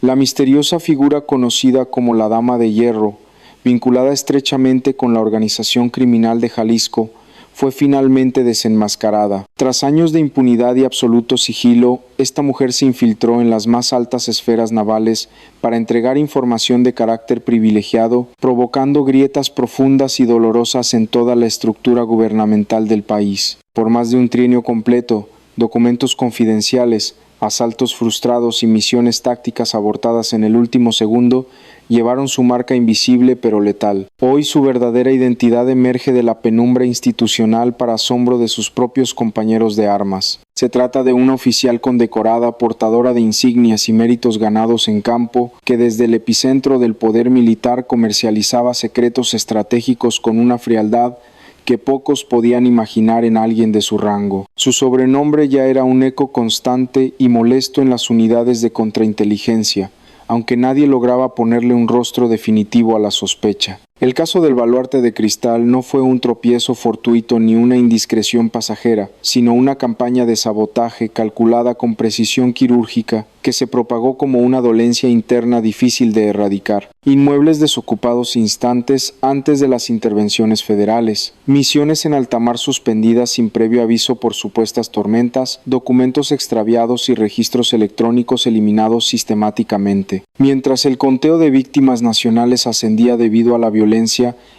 La misteriosa figura conocida como la Dama de Hierro, vinculada estrechamente con la organización criminal de Jalisco, fue finalmente desenmascarada. Tras años de impunidad y absoluto sigilo, esta mujer se infiltró en las más altas esferas navales para entregar información de carácter privilegiado, provocando grietas profundas y dolorosas en toda la estructura gubernamental del país. Por más de un trienio completo, documentos confidenciales, asaltos frustrados y misiones tácticas abortadas en el último segundo llevaron su marca invisible pero letal. Hoy su verdadera identidad emerge de la penumbra institucional para asombro de sus propios compañeros de armas. Se trata de una oficial condecorada, portadora de insignias y méritos ganados en campo, que desde el epicentro del poder militar comercializaba secretos estratégicos con una frialdad que pocos podían imaginar en alguien de su rango. Su sobrenombre ya era un eco constante y molesto en las unidades de contrainteligencia, aunque nadie lograba ponerle un rostro definitivo a la sospecha. El caso del baluarte de cristal no fue un tropiezo fortuito ni una indiscreción pasajera, sino una campaña de sabotaje calculada con precisión quirúrgica que se propagó como una dolencia interna difícil de erradicar. Inmuebles desocupados instantes antes de las intervenciones federales, misiones en alta mar suspendidas sin previo aviso por supuestas tormentas, documentos extraviados y registros electrónicos eliminados sistemáticamente. Mientras el conteo de víctimas nacionales ascendía debido a la violencia,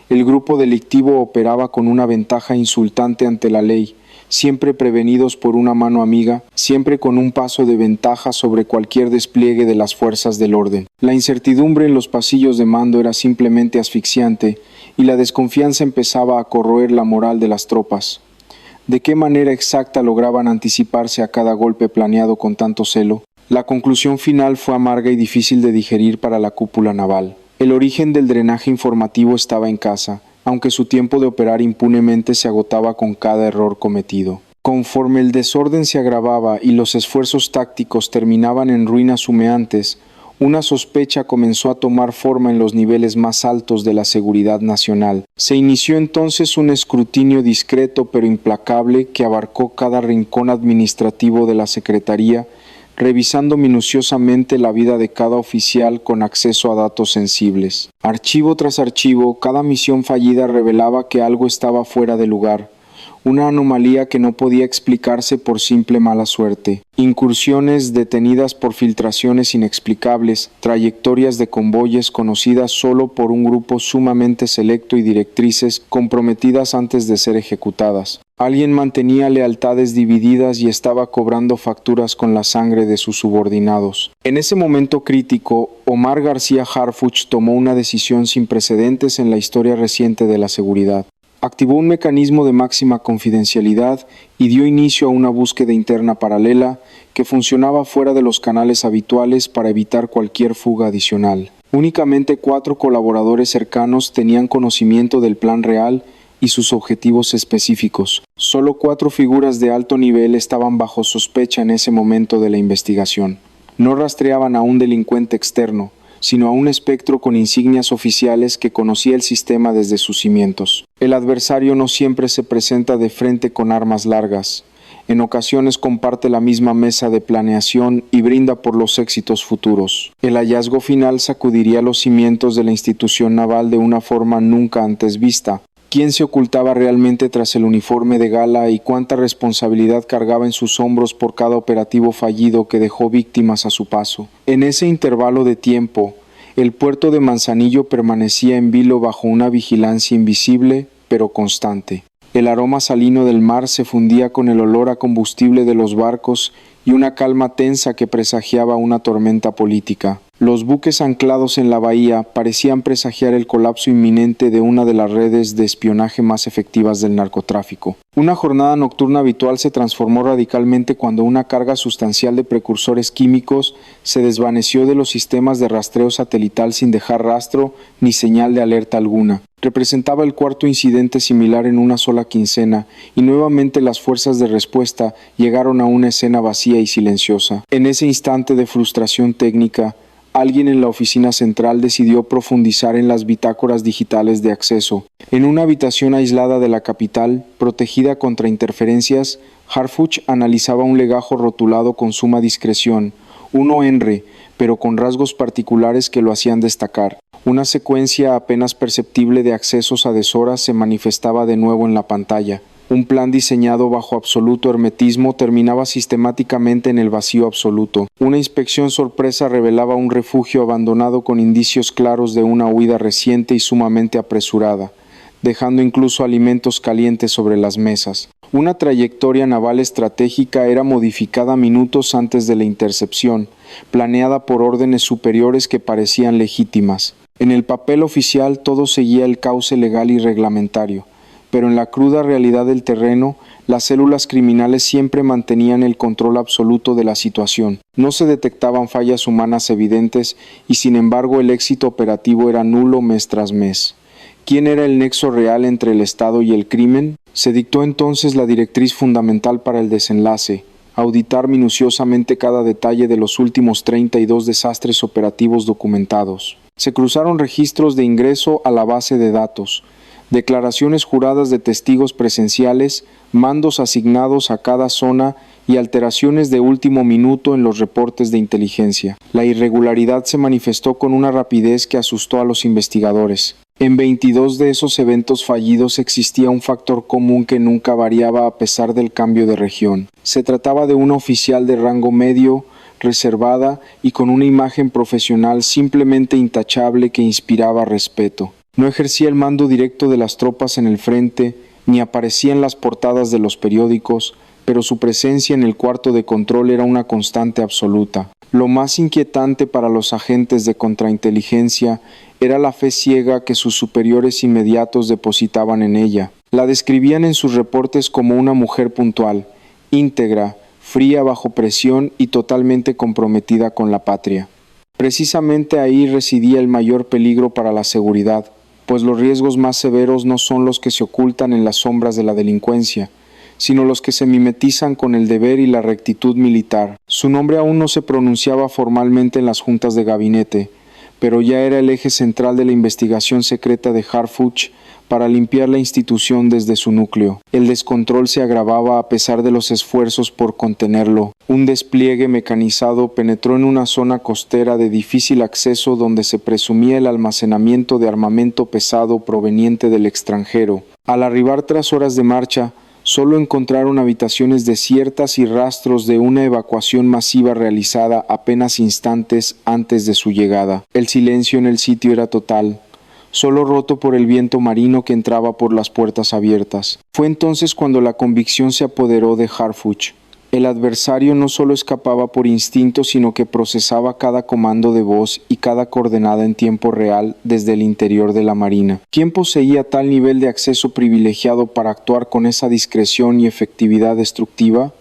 el grupo delictivo operaba con una ventaja insultante ante la ley, siempre prevenidos por una mano amiga, siempre con un paso de ventaja sobre cualquier despliegue de las fuerzas del orden. La incertidumbre en los pasillos de mando era simplemente asfixiante y la desconfianza empezaba a corroer la moral de las tropas. ¿De qué manera exacta lograban anticiparse a cada golpe planeado con tanto celo? La conclusión final fue amarga y difícil de digerir para la cúpula naval. El origen del drenaje informativo estaba en casa, aunque su tiempo de operar impunemente se agotaba con cada error cometido. Conforme el desorden se agravaba y los esfuerzos tácticos terminaban en ruinas humeantes, una sospecha comenzó a tomar forma en los niveles más altos de la seguridad nacional. Se inició entonces un escrutinio discreto pero implacable que abarcó cada rincón administrativo de la Secretaría, revisando minuciosamente la vida de cada oficial con acceso a datos sensibles. Archivo tras archivo, cada misión fallida revelaba que algo estaba fuera de lugar, una anomalía que no podía explicarse por simple mala suerte. Incursiones detenidas por filtraciones inexplicables, trayectorias de convoyes conocidas solo por un grupo sumamente selecto y directrices comprometidas antes de ser ejecutadas. Alguien mantenía lealtades divididas y estaba cobrando facturas con la sangre de sus subordinados. En ese momento crítico, Omar García Harfuch tomó una decisión sin precedentes en la historia reciente de la seguridad. Activó un mecanismo de máxima confidencialidad y dio inicio a una búsqueda interna paralela que funcionaba fuera de los canales habituales para evitar cualquier fuga adicional. Únicamente 4 colaboradores cercanos tenían conocimiento del plan real y sus objetivos específicos. Solo 4 figuras de alto nivel estaban bajo sospecha en ese momento de la investigación. No rastreaban a un delincuente externo, sino a un espectro con insignias oficiales que conocía el sistema desde sus cimientos. El adversario no siempre se presenta de frente con armas largas. En ocasiones comparte la misma mesa de planeación y brinda por los éxitos futuros. El hallazgo final sacudiría los cimientos de la institución naval de una forma nunca antes vista. ¿Quién se ocultaba realmente tras el uniforme de gala y cuánta responsabilidad cargaba en sus hombros por cada operativo fallido que dejó víctimas a su paso? En ese intervalo de tiempo, el puerto de Manzanillo permanecía en vilo bajo una vigilancia invisible pero constante. El aroma salino del mar se fundía con el olor a combustible de los barcos y una calma tensa que presagiaba una tormenta política. Los buques anclados en la bahía parecían presagiar el colapso inminente de una de las redes de espionaje más efectivas del narcotráfico. Una jornada nocturna habitual se transformó radicalmente cuando una carga sustancial de precursores químicos se desvaneció de los sistemas de rastreo satelital sin dejar rastro ni señal de alerta alguna. Representaba el cuarto incidente similar en una sola quincena, y nuevamente las fuerzas de respuesta llegaron a una escena vacía y silenciosa. En ese instante de frustración técnica, alguien en la oficina central decidió profundizar en las bitácoras digitales de acceso. En una habitación aislada de la capital, protegida contra interferencias, Harfuch analizaba un legajo rotulado con suma discreción, 1 Henry, pero con rasgos particulares que lo hacían destacar. Una secuencia apenas perceptible de accesos a deshoras se manifestaba de nuevo en la pantalla. Un plan diseñado bajo absoluto hermetismo terminaba sistemáticamente en el vacío absoluto. Una inspección sorpresa revelaba un refugio abandonado con indicios claros de una huida reciente y sumamente apresurada, dejando incluso alimentos calientes sobre las mesas. Una trayectoria naval estratégica era modificada minutos antes de la intercepción, planeada por órdenes superiores que parecían legítimas. En el papel oficial todo seguía el cauce legal y reglamentario, pero en la cruda realidad del terreno, las células criminales siempre mantenían el control absoluto de la situación. No se detectaban fallas humanas evidentes y sin embargo el éxito operativo era nulo mes tras mes. ¿Quién era el nexo real entre el Estado y el crimen? Se dictó entonces la directriz fundamental para el desenlace: auditar minuciosamente cada detalle de los últimos 32 desastres operativos documentados. Se cruzaron registros de ingreso a la base de datos, declaraciones juradas de testigos presenciales, mandos asignados a cada zona y alteraciones de último minuto en los reportes de inteligencia. La irregularidad se manifestó con una rapidez que asustó a los investigadores. En 22 de esos eventos fallidos existía un factor común que nunca variaba a pesar del cambio de región. Se trataba de una oficial de rango medio, reservada y con una imagen profesional simplemente intachable que inspiraba respeto. No ejercía el mando directo de las tropas en el frente, ni aparecía en las portadas de los periódicos, pero su presencia en el cuarto de control era una constante absoluta. Lo más inquietante para los agentes de contrainteligencia era la fe ciega que sus superiores inmediatos depositaban en ella. La describían en sus reportes como una mujer puntual, íntegra, fría bajo presión y totalmente comprometida con la patria. Precisamente ahí residía el mayor peligro para la seguridad, pues los riesgos más severos no son los que se ocultan en las sombras de la delincuencia, sino los que se mimetizan con el deber y la rectitud militar. Su nombre aún no se pronunciaba formalmente en las juntas de gabinete, pero ya era el eje central de la investigación secreta de Harfuch para limpiar la institución desde su núcleo. El descontrol se agravaba a pesar de los esfuerzos por contenerlo. Un despliegue mecanizado penetró en una zona costera de difícil acceso donde se presumía el almacenamiento de armamento pesado proveniente del extranjero. Al arribar tras horas de marcha, solo encontraron habitaciones desiertas y rastros de una evacuación masiva realizada apenas instantes antes de su llegada. El silencio en el sitio era total, solo roto por el viento marino que entraba por las puertas abiertas. Fue entonces cuando la convicción se apoderó de Harfuch. El adversario no solo escapaba por instinto, sino que procesaba cada comando de voz y cada coordenada en tiempo real desde el interior de la marina. ¿Quién poseía tal nivel de acceso privilegiado para actuar con esa discreción y efectividad destructiva?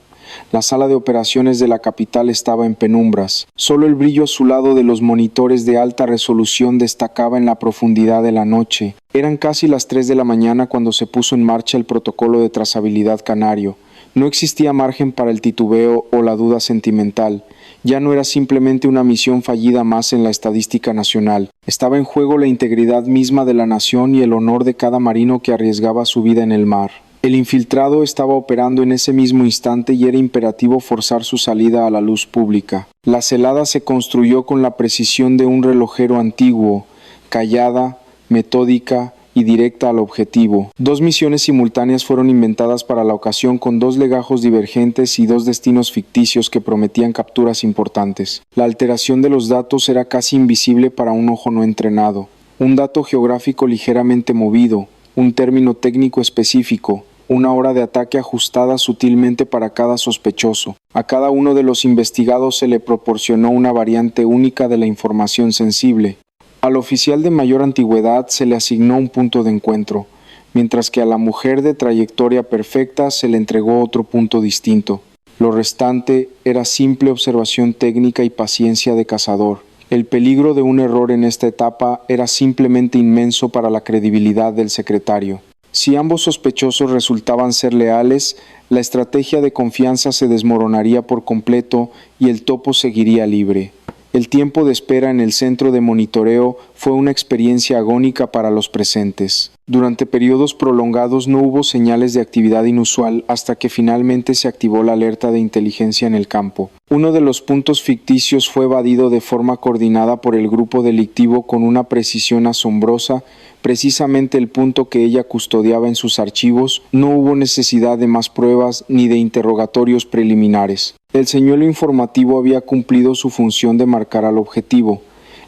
La sala de operaciones de la capital estaba en penumbras. Solo el brillo azulado de los monitores de alta resolución destacaba en la profundidad de la noche. Eran casi las 3 de la mañana cuando se puso en marcha el protocolo de trazabilidad canario. No existía margen para el titubeo o la duda sentimental. Ya no era simplemente una misión fallida más en la estadística nacional. Estaba en juego la integridad misma de la nación y el honor de cada marino que arriesgaba su vida en el mar. El infiltrado estaba operando en ese mismo instante y era imperativo forzar su salida a la luz pública. La celada se construyó con la precisión de un relojero antiguo, callada, metódica y directa al objetivo. 2 misiones simultáneas fueron inventadas para la ocasión con 2 legajos divergentes y 2 destinos ficticios que prometían capturas importantes. La alteración de los datos era casi invisible para un ojo no entrenado. Un dato geográfico ligeramente movido, un término técnico específico, una hora de ataque ajustada sutilmente para cada sospechoso. A cada uno de los investigados se le proporcionó una variante única de la información sensible. Al oficial de mayor antigüedad se le asignó un punto de encuentro, mientras que a la mujer de trayectoria perfecta se le entregó otro punto distinto. Lo restante era simple observación técnica y paciencia de cazador. El peligro de un error en esta etapa era simplemente inmenso para la credibilidad del secretario. Si ambos sospechosos resultaban ser leales, la estrategia de confianza se desmoronaría por completo y el topo seguiría libre. El tiempo de espera en el centro de monitoreo fue una experiencia agónica para los presentes. Durante periodos prolongados no hubo señales de actividad inusual hasta que finalmente se activó la alerta de inteligencia en el campo. Uno de los puntos ficticios fue evadido de forma coordinada por el grupo delictivo con una precisión asombrosa, precisamente el punto que ella custodiaba en sus archivos. No hubo necesidad de más pruebas ni de interrogatorios preliminares. El señuelo informativo había cumplido su función de marcar al objetivo.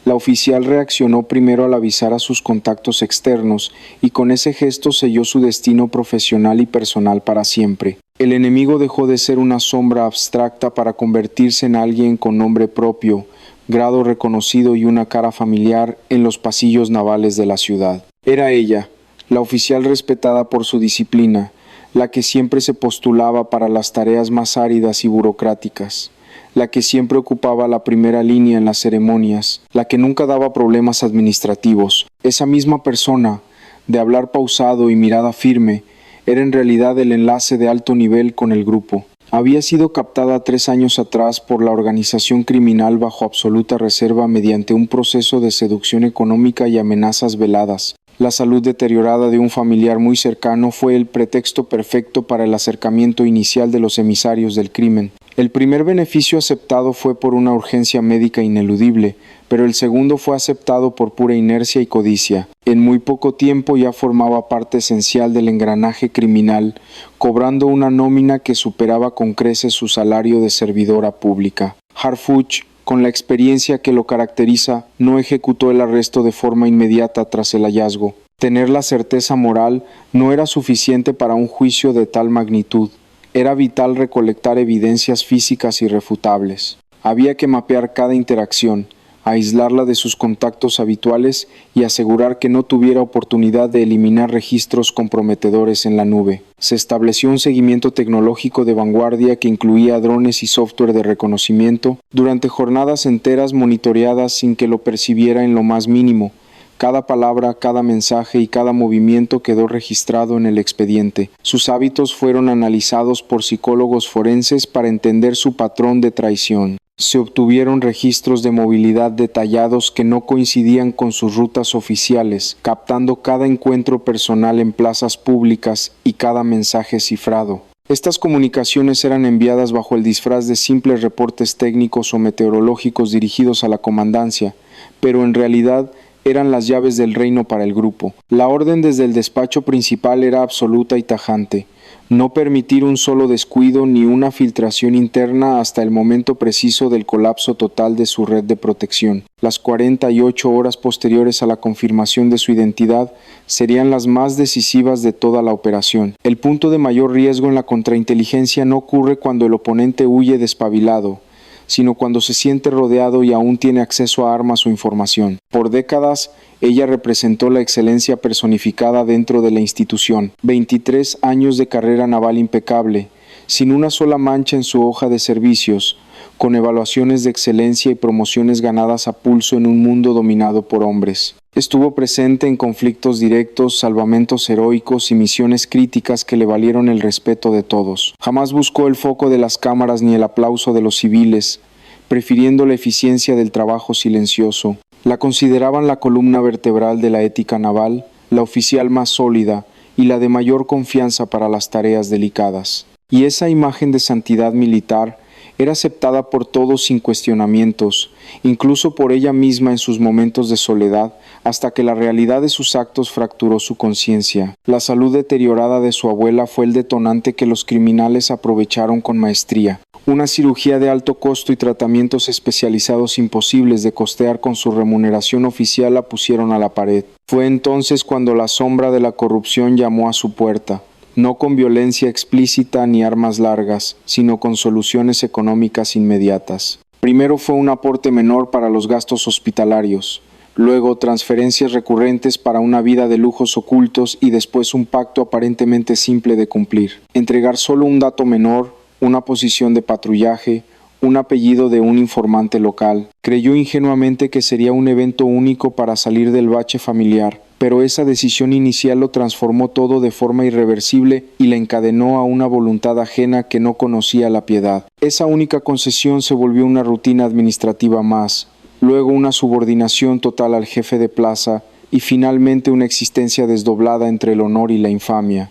La oficial reaccionó primero al avisar a sus contactos externos y con ese gesto selló su destino profesional y personal para siempre. El enemigo dejó de ser una sombra abstracta para convertirse en alguien con nombre propio, grado reconocido y una cara familiar en los pasillos navales de la ciudad. Era ella, la oficial respetada por su disciplina, la que siempre se postulaba para las tareas más áridas y burocráticas, la que siempre ocupaba la primera línea en las ceremonias, la que nunca daba problemas administrativos. Esa misma persona, de hablar pausado y mirada firme, era en realidad el enlace de alto nivel con el grupo. Había sido captada 3 años atrás por la organización criminal bajo absoluta reserva mediante un proceso de seducción económica y amenazas veladas. La salud deteriorada de un familiar muy cercano fue el pretexto perfecto para el acercamiento inicial de los emisarios del crimen. El primer beneficio aceptado fue por una urgencia médica ineludible, pero el segundo fue aceptado por pura inercia y codicia. En muy poco tiempo ya formaba parte esencial del engranaje criminal, cobrando una nómina que superaba con creces su salario de servidora pública. Harfuch, con la experiencia que lo caracteriza, no ejecutó el arresto de forma inmediata tras el hallazgo. Tener la certeza moral no era suficiente para un juicio de tal magnitud. Era vital recolectar evidencias físicas irrefutables. Había que mapear cada interacción, aislarla de sus contactos habituales y asegurar que no tuviera oportunidad de eliminar registros comprometedores en la nube. Se estableció un seguimiento tecnológico de vanguardia que incluía drones y software de reconocimiento durante jornadas enteras monitoreadas sin que lo percibiera en lo más mínimo. Cada palabra, cada mensaje y cada movimiento quedó registrado en el expediente. Sus hábitos fueron analizados por psicólogos forenses para entender su patrón de traición. Se obtuvieron registros de movilidad detallados que no coincidían con sus rutas oficiales, captando cada encuentro personal en plazas públicas y cada mensaje cifrado. Estas comunicaciones eran enviadas bajo el disfraz de simples reportes técnicos o meteorológicos dirigidos a la comandancia, pero en realidad eran las llaves del reino para el grupo. La orden desde el despacho principal era absoluta y tajante: no permitir un solo descuido ni una filtración interna hasta el momento preciso del colapso total de su red de protección. Las 48 horas posteriores a la confirmación de su identidad serían las más decisivas de toda la operación. El punto de mayor riesgo en la contrainteligencia no ocurre cuando el oponente huye despabilado, sino cuando se siente rodeado y aún tiene acceso a armas o información. Por décadas, ella representó la excelencia personificada dentro de la institución. 23 años de carrera naval impecable, sin una sola mancha en su hoja de servicios, con evaluaciones de excelencia y promociones ganadas a pulso en un mundo dominado por hombres. Estuvo presente en conflictos directos, salvamentos heroicos y misiones críticas que le valieron el respeto de todos. Jamás buscó el foco de las cámaras ni el aplauso de los civiles, prefiriendo la eficiencia del trabajo silencioso. La consideraban la columna vertebral de la ética naval, la oficial más sólida y la de mayor confianza para las tareas delicadas. Y esa imagen de santidad militar era aceptada por todos sin cuestionamientos, incluso por ella misma en sus momentos de soledad, hasta que la realidad de sus actos fracturó su conciencia. La salud deteriorada de su abuela fue el detonante que los criminales aprovecharon con maestría. Una cirugía de alto costo y tratamientos especializados imposibles de costear con su remuneración oficial la pusieron a la pared. Fue entonces cuando la sombra de la corrupción llamó a su puerta. No con violencia explícita ni armas largas, sino con soluciones económicas inmediatas. Primero fue un aporte menor para los gastos hospitalarios, luego transferencias recurrentes para una vida de lujos ocultos y después un pacto aparentemente simple de cumplir. Entregar solo un dato menor, una posición de patrullaje, un apellido de un informante local. Creyó ingenuamente que sería un evento único para salir del bache familiar, pero esa decisión inicial lo transformó todo de forma irreversible y la encadenó a una voluntad ajena que no conocía la piedad. Esa única concesión se volvió una rutina administrativa más, luego una subordinación total al jefe de plaza y finalmente una existencia desdoblada entre el honor y la infamia.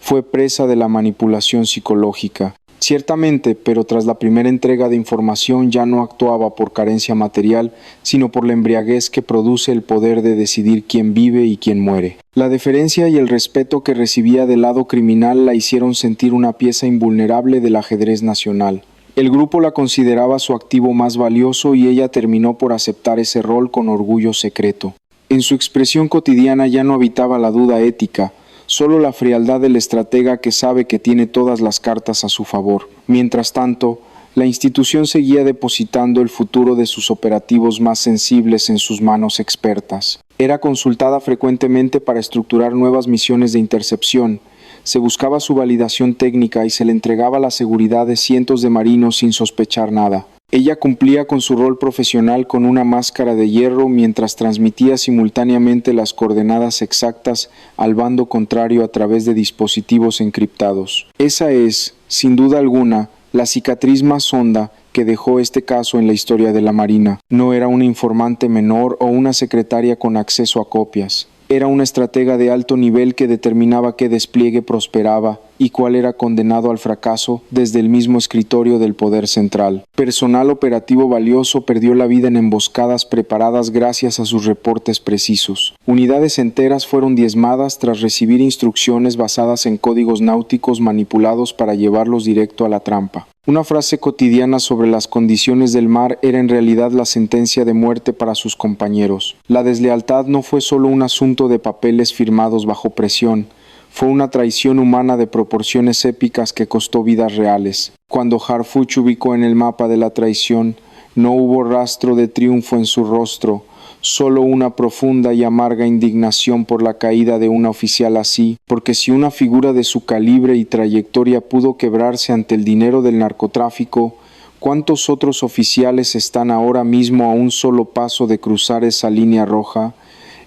Fue presa de la manipulación psicológica. Ciertamente, pero tras la primera entrega de información ya no actuaba por carencia material, sino por la embriaguez que produce el poder de decidir quién vive y quién muere. La deferencia y el respeto que recibía del lado criminal la hicieron sentir una pieza invulnerable del ajedrez nacional. El grupo la consideraba su activo más valioso y ella terminó por aceptar ese rol con orgullo secreto. En su expresión cotidiana ya no habitaba la duda ética, solo la frialdad del estratega que sabe que tiene todas las cartas a su favor. Mientras tanto, la institución seguía depositando el futuro de sus operativos más sensibles en sus manos expertas. Era consultada frecuentemente para estructurar nuevas misiones de intercepción. Se buscaba su validación técnica y se le entregaba la seguridad de cientos de marinos sin sospechar nada. Ella cumplía con su rol profesional con una máscara de hierro mientras transmitía simultáneamente las coordenadas exactas al bando contrario a través de dispositivos encriptados. Esa es, sin duda alguna, la cicatriz más honda que dejó este caso en la historia de la Marina. No era una informante menor o una secretaria con acceso a copias. Era una estratega de alto nivel que determinaba qué despliegue prosperaba y cuál era condenado al fracaso desde el mismo escritorio del poder central. Personal operativo valioso perdió la vida en emboscadas preparadas gracias a sus reportes precisos. Unidades enteras fueron diezmadas tras recibir instrucciones basadas en códigos náuticos manipulados para llevarlos directo a la trampa. Una frase cotidiana sobre las condiciones del mar era en realidad la sentencia de muerte para sus compañeros. La deslealtad no fue solo un asunto de papeles firmados bajo presión, fue una traición humana de proporciones épicas que costó vidas reales. Cuando Harfuch ubicó en el mapa de la traición, no hubo rastro de triunfo en su rostro, solo una profunda y amarga indignación por la caída de un oficial así, porque si una figura de su calibre y trayectoria pudo quebrarse ante el dinero del narcotráfico, ¿cuántos otros oficiales están ahora mismo a un solo paso de cruzar esa línea roja?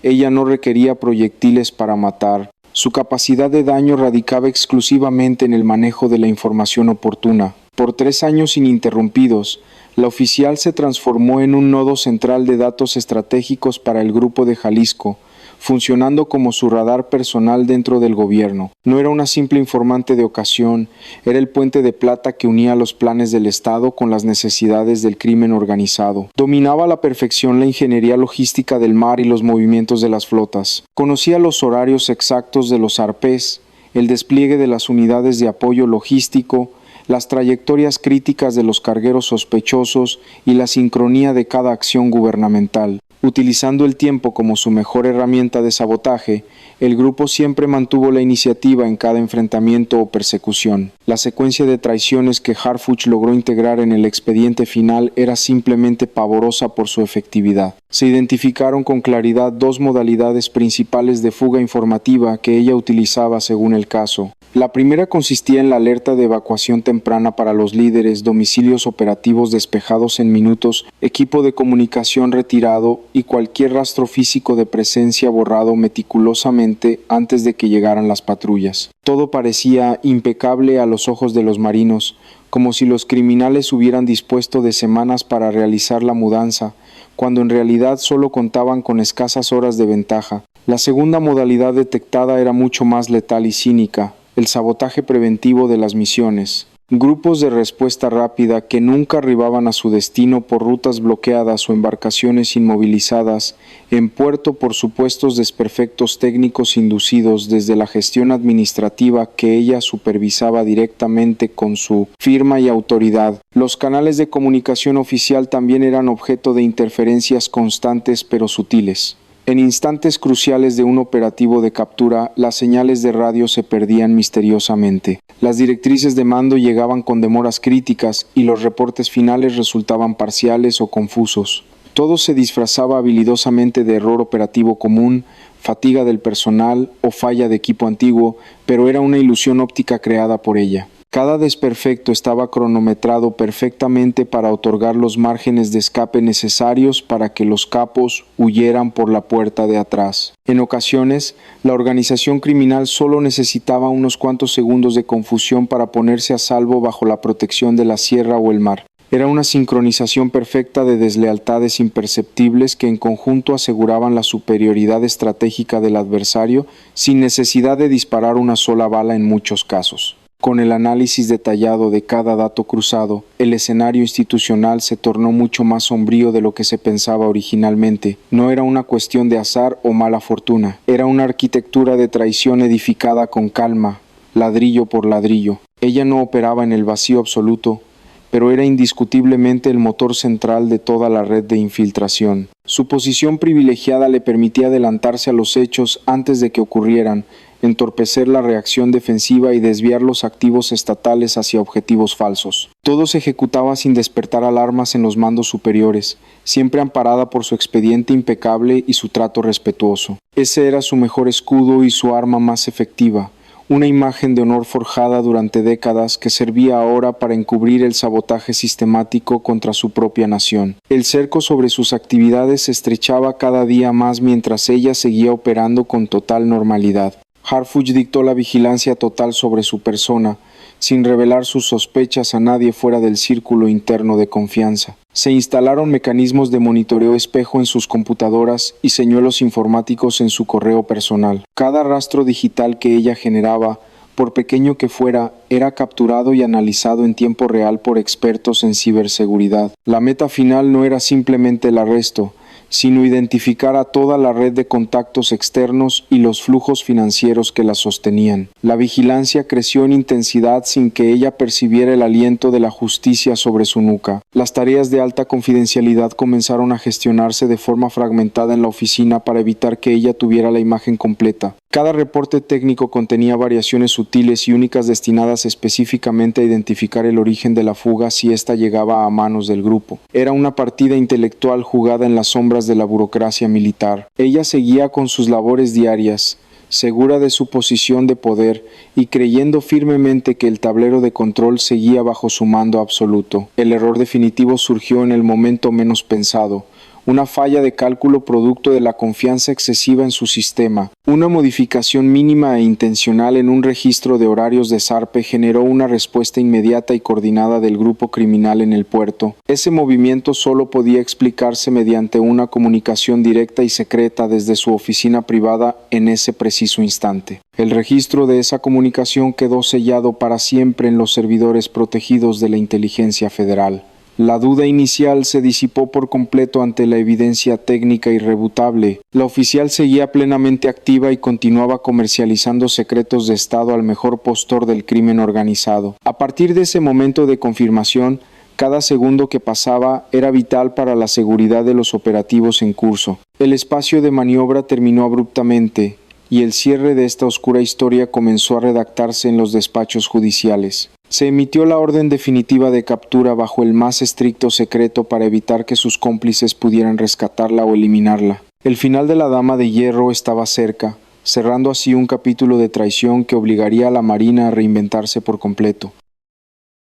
Ella no requería proyectiles para matar. Su capacidad de daño radicaba exclusivamente en el manejo de la información oportuna. Por 3 años ininterrumpidos, la oficial se transformó en un nodo central de datos estratégicos para el Grupo de Jalisco, funcionando como su radar personal dentro del gobierno. No era una simple informante de ocasión, era el puente de plata que unía los planes del Estado con las necesidades del crimen organizado. Dominaba a la perfección la ingeniería logística del mar y los movimientos de las flotas. Conocía los horarios exactos de los arpés, el despliegue de las unidades de apoyo logístico, las trayectorias críticas de los cargueros sospechosos y la sincronía de cada acción gubernamental. Utilizando el tiempo como su mejor herramienta de sabotaje, el grupo siempre mantuvo la iniciativa en cada enfrentamiento o persecución. La secuencia de traiciones que Harfuch logró integrar en el expediente final era simplemente pavorosa por su efectividad. Se identificaron con claridad 2 modalidades principales de fuga informativa que ella utilizaba según el caso. La primera consistía en la alerta de evacuación temprana para los líderes, domicilios operativos despejados en minutos, equipo de comunicación retirado y cualquier rastro físico de presencia borrado meticulosamente antes de que llegaran las patrullas. Todo parecía impecable a los ojos de los marinos, como si los criminales hubieran dispuesto de semanas para realizar la mudanza, cuando en realidad solo contaban con escasas horas de ventaja. La segunda modalidad detectada era mucho más letal y cínica: el sabotaje preventivo de las misiones. Grupos de respuesta rápida que nunca arribaban a su destino por rutas bloqueadas o embarcaciones inmovilizadas en puerto por supuestos desperfectos técnicos inducidos desde la gestión administrativa que ella supervisaba directamente con su firma y autoridad. Los canales de comunicación oficial también eran objeto de interferencias constantes pero sutiles. En instantes cruciales de un operativo de captura, las señales de radio se perdían misteriosamente. Las directrices de mando llegaban con demoras críticas y los reportes finales resultaban parciales o confusos. Todo se disfrazaba habilidosamente de error operativo común, fatiga del personal o falla de equipo antiguo, pero era una ilusión óptica creada por ella. Cada desperfecto estaba cronometrado perfectamente para otorgar los márgenes de escape necesarios para que los capos huyeran por la puerta de atrás. En ocasiones, la organización criminal solo necesitaba unos cuantos segundos de confusión para ponerse a salvo bajo la protección de la sierra o el mar. Era una sincronización perfecta de deslealtades imperceptibles que en conjunto aseguraban la superioridad estratégica del adversario sin necesidad de disparar una sola bala en muchos casos. Con el análisis detallado de cada dato cruzado, el escenario institucional se tornó mucho más sombrío de lo que se pensaba originalmente. No era una cuestión de azar o mala fortuna, era una arquitectura de traición edificada con calma, ladrillo por ladrillo. Ella no operaba en el vacío absoluto, pero era indiscutiblemente el motor central de toda la red de infiltración. Su posición privilegiada le permitía adelantarse a los hechos antes de que ocurrieran, entorpecer la reacción defensiva y desviar los activos estatales hacia objetivos falsos. Todo se ejecutaba sin despertar alarmas en los mandos superiores, siempre amparada por su expediente impecable y su trato respetuoso. Ese era su mejor escudo y su arma más efectiva. Una imagen de honor forjada durante décadas que servía ahora para encubrir el sabotaje sistemático contra su propia nación. El cerco sobre sus actividades se estrechaba cada día más mientras ella seguía operando con total normalidad. Harfuch dictó la vigilancia total sobre su persona, sin revelar sus sospechas a nadie fuera del círculo interno de confianza. Se instalaron mecanismos de monitoreo espejo en sus computadoras y señuelos informáticos en su correo personal. Cada rastro digital que ella generaba, por pequeño que fuera, era capturado y analizado en tiempo real por expertos en ciberseguridad. La meta final no era simplemente el arresto, sino identificar a toda la red de contactos externos y los flujos financieros que la sostenían. La vigilancia creció en intensidad sin que ella percibiera el aliento de la justicia sobre su nuca. Las tareas de alta confidencialidad comenzaron a gestionarse de forma fragmentada en la oficina para evitar que ella tuviera la imagen completa. Cada reporte técnico contenía variaciones sutiles y únicas destinadas específicamente a identificar el origen de la fuga si ésta llegaba a manos del grupo. Era una partida intelectual jugada en las sombras de la burocracia militar. Ella seguía con sus labores diarias, segura de su posición de poder y creyendo firmemente que el tablero de control seguía bajo su mando absoluto. El error definitivo surgió en el momento menos pensado. Una falla de cálculo producto de la confianza excesiva en su sistema. Una modificación mínima e intencional en un registro de horarios de zarpe generó una respuesta inmediata y coordinada del grupo criminal en el puerto. Ese movimiento solo podía explicarse mediante una comunicación directa y secreta desde su oficina privada en ese preciso instante. El registro de esa comunicación quedó sellado para siempre en los servidores protegidos de la inteligencia federal. La duda inicial se disipó por completo ante la evidencia técnica irrebutable. La oficial seguía plenamente activa y continuaba comercializando secretos de Estado al mejor postor del crimen organizado. A partir de ese momento de confirmación, cada segundo que pasaba era vital para la seguridad de los operativos en curso. El espacio de maniobra terminó abruptamente, y el cierre de esta oscura historia comenzó a redactarse en los despachos judiciales. Se emitió la orden definitiva de captura bajo el más estricto secreto para evitar que sus cómplices pudieran rescatarla o eliminarla. El final de la Dama de Hierro estaba cerca, cerrando así un capítulo de traición que obligaría a la Marina a reinventarse por completo.